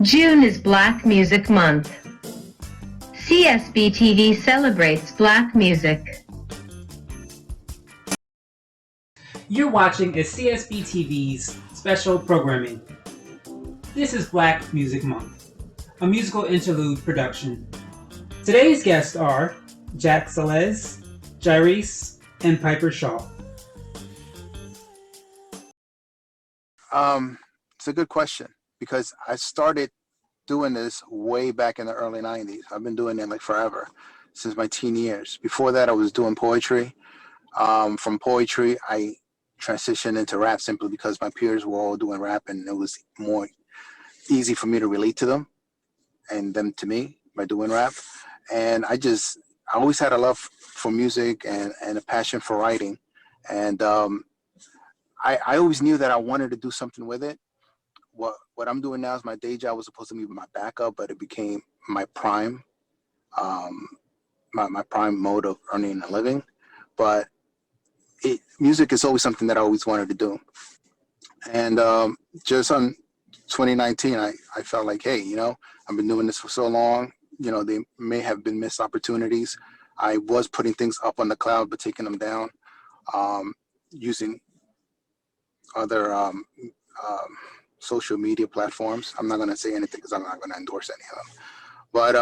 June is Black Music Month. CSB TV celebrates Black music. You're watching a CSB TV's special programming. This is Black Music Month, a musical interlude production. Today's guests are Jacc Zalez, Jyrice, and Piper Shaw. It's a good question because I started doing this way back in the early 90s. I've been doing it like forever, since my teen years. Before that, I was doing poetry. From poetry, I transitioned into rap simply because my peers were all doing rap and it was more easy for me to relate to them and them to me by doing rap. And I always had a love for music and a passion for writing. And I always knew that I wanted to do something with it. What I'm doing now is my day job was supposed to be my backup, but it became my prime, my prime mode of earning a living. But music is always something that I always wanted to do. And just on 2019, I felt like, hey, I've been doing this for so long. They may have been missed opportunities. I was putting things up on the cloud, but taking them down, using other social media platforms. I'm not going to say anything because I'm not going to endorse any of them. But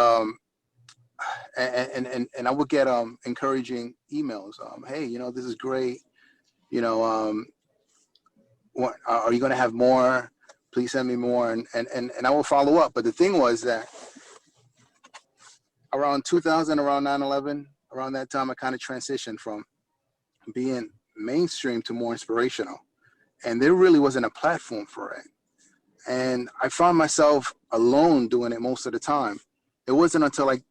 and I would get encouraging emails. Hey, this is great. What, are you going to have more? Please send me more. And I will follow up. But the thing was that around 2000, around 9/11, around that time, I kind of transitioned from being mainstream to more inspirational. And there really wasn't a platform for it. And I found myself alone doing it most of the time. It wasn't until like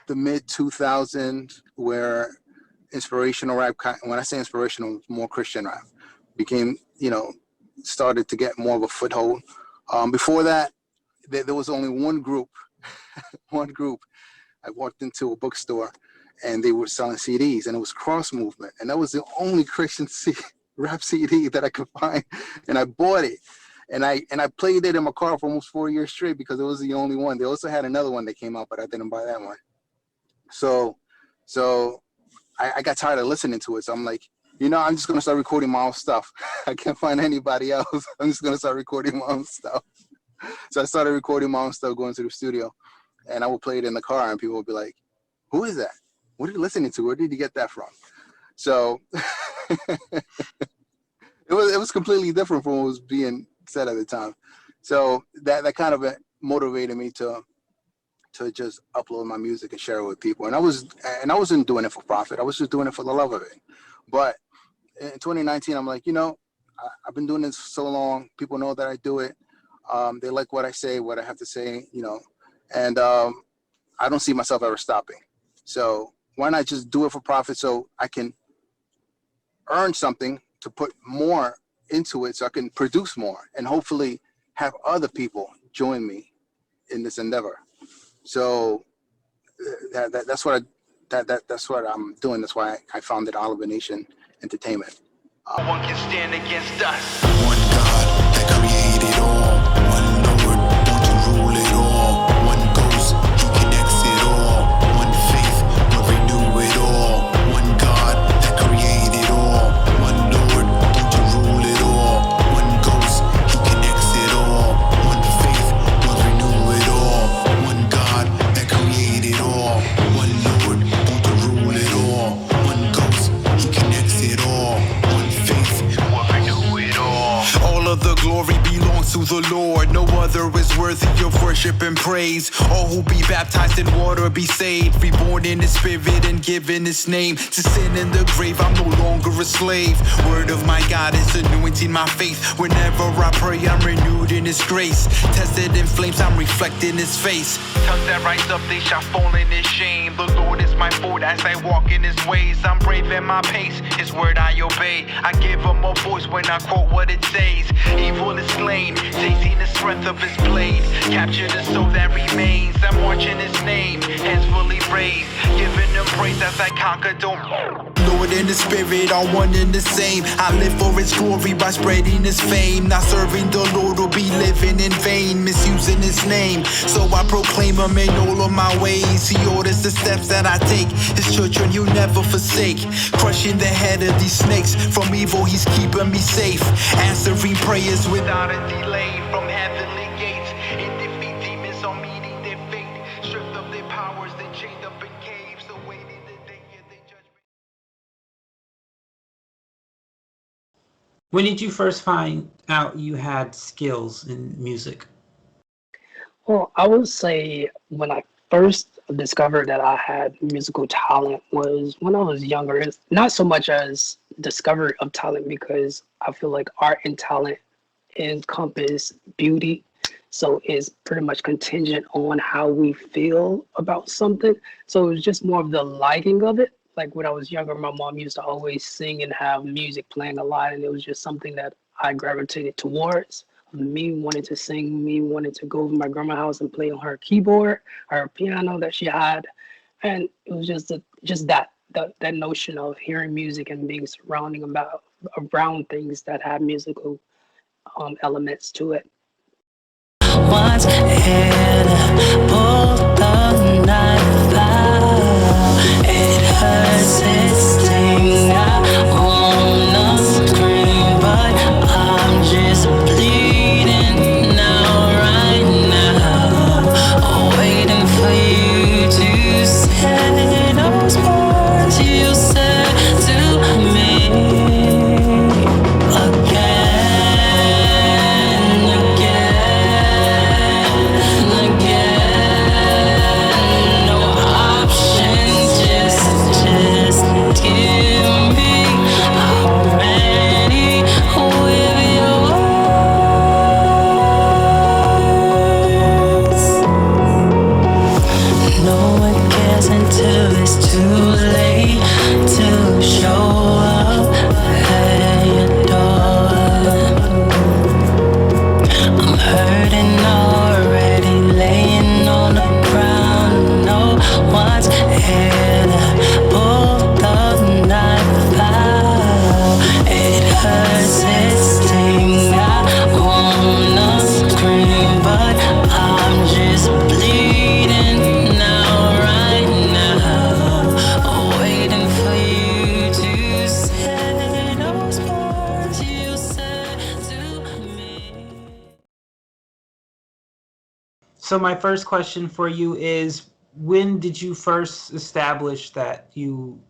the mid 2000s where inspirational rap, when I say inspirational, more Christian rap, became, started to get more of a foothold. Before that, there was only one group, I walked into a bookstore and they were selling CDs and it was Cross Movement. And that was the only Christian rap CD that I could find. And I bought it. And I played it in my car for almost 4 years straight because it was the only one. They also had another one that came out, but I didn't buy that one. So I got tired of listening to it. So I'm like, I'm just going to start recording my own stuff. I can't find anybody else. I'm just going to start recording my own stuff. So I started recording my own stuff, going to the studio. And I would play it in the car and people would be like, who is that? What are you listening to? Where did you get that from? So it was completely different from what was being said at the time. So that kind of motivated me to just upload my music and share it with people. And I wasn't doing it for profit. I was just doing it for the love of it. But in 2019, I'm like, I've been doing this so long. People know that I do it. They like what I say, what I have to say, and I don't see myself ever stopping. So why not just do it for profit so I can earn something to put more into it so I can produce more and hopefully have other people join me in this endeavor. So that's what I'm doing. That's why I founded Oliver Nation Entertainment. No one can stand against us. One God that created all. One Lord, don't you rule it all. One Ghost, He connects it all. One faith will renew it all. One God that created all. One Lord, don't you rule it all. One Ghost, He connects it all. One faith will renew it all. One God that created all. One Lord, don't you rule it all. One Ghost, He connects it all. One faith will renew it all. All of the glory belongs to the Lord. No other is worthy of worship and praise. All who be baptized in water be saved. Reborn in the spirit and given His name. To sin in the grave, I'm no longer a slave. Word of my God is anointing my faith. Whenever I pray, I'm renewed in His grace. Tested in flames, I'm reflecting His face. Tongues that rise up, they shall fall in His shame. The Lord is my food as I walk in His ways. I'm brave in my pace, His word I obey. I give Him a voice when I quote what it says. Evil is slain, tasting the strength of His blade. Capture the soul that remains. I'm marching His name, hands fully raised, giving Him praise as I conquer. Don't Lord and the Spirit are one and the same. I live for His glory by spreading His fame. Not serving the Lord will be living in vain, misusing His name. So I proclaim Him in all of my ways. He orders the steps that I take. His children He'll never forsake. Crushing the head of these snakes. From evil He's keeping me safe. Answering prayers without a delay. From heavenly gates. In defeat demons are meeting their fate. Stripped of their powers, they chained up in caves. Awaiting the day of their judgment. When did you first find out you had skills in music? Well, I would say when I first discovered that I had musical talent was when I was younger. It's not so much as discovery of talent because I feel like art and talent encompass beauty. So it's pretty much contingent on how we feel about something. So it was just more of the liking of it. Like when I was younger, my mom used to always sing and have music playing a lot, and it was just something that I gravitated towards. Me wanting to sing, me wanting to go over my grandma's house and play on her keyboard, her piano that she had, and it was just that notion of hearing music and being surrounding about around things that have musical elements to it. Once hit, pulled the knife out. It hurts, it stings. I wanna scream, but I'm just bleeding now, right now. Waiting for you to say those words you said to me again. Until it's too late to show up at your door. I'm hurting already, laying on the ground. No one's here to pull the knife out. It hurts, it stings. I wanna scream, but I'm just bleeding now, right now. Waiting for you to say those words you said to me. So my first question for you is, when did you first establish that you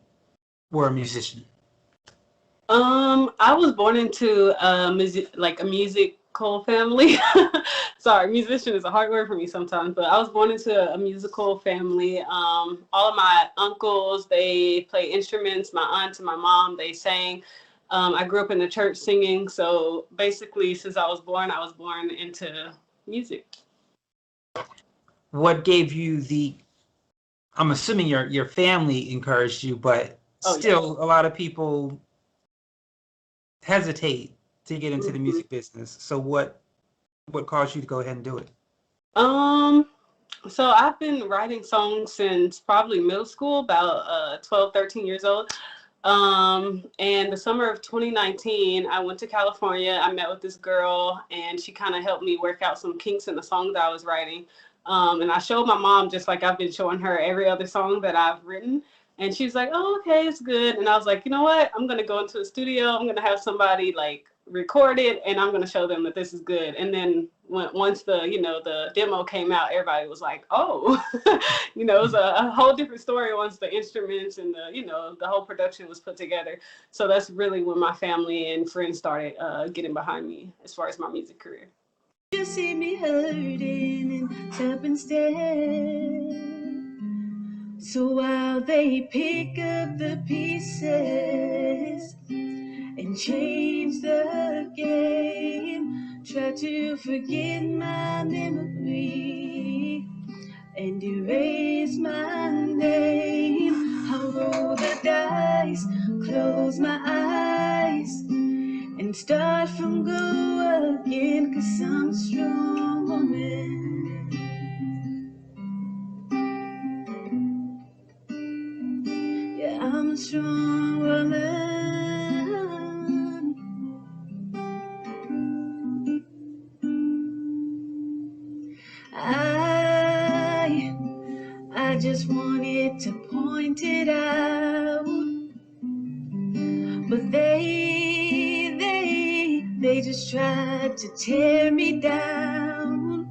were a musician? I was born into a musical family. Sorry, musician is a hard word for me sometimes, but I was born into a musical family. All of my uncles, they play instruments. My aunt and my mom, they sang. I grew up in the church singing. So basically, since I was born into music. What gave you I'm assuming your family encouraged you, but still a lot of people hesitate to get into the music business. So what caused you to go ahead and do it? So I've been writing songs since probably middle school, about 12, 13 years old. And the summer of 2019, I went to California. I met with this girl, and she kind of helped me work out some kinks in the songs I was writing. And I showed my mom, just like I've been showing her every other song that I've written. And she's like, oh, okay, it's good. And I was like, you know what? I'm going to go into a studio. I'm going to have somebody like record it, and I'm going to show them that this is good. And then once the demo came out, everybody was like, oh, it was a whole different story once the instruments and the whole production was put together. So that's really when my family and friends started getting behind me as far as my music career. You see me hurting and stop instead. So while they pick up the pieces and change the game, try to forget my memory and erase my name, I'll roll the dice, close my eyes, and start from go again, 'cause I'm a strong woman. Yeah, I'm a strong woman. I just wanted to point it out, but they just tried to tear me down.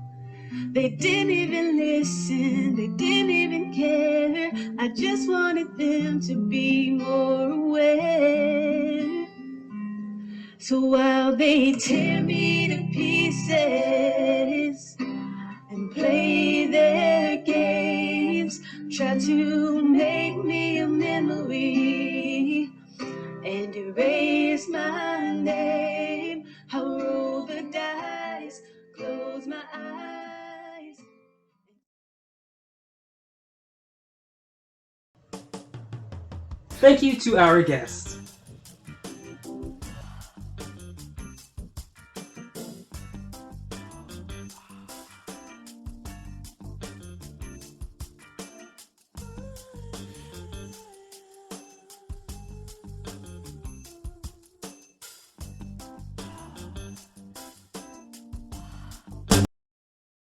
They didn't even listen, they didn't even care. I just wanted them to be more aware. So while they tear me to pieces and play their games, try to make me a memory and erase my name, I'll roll the dice, close my eyes. Thank you to our guest.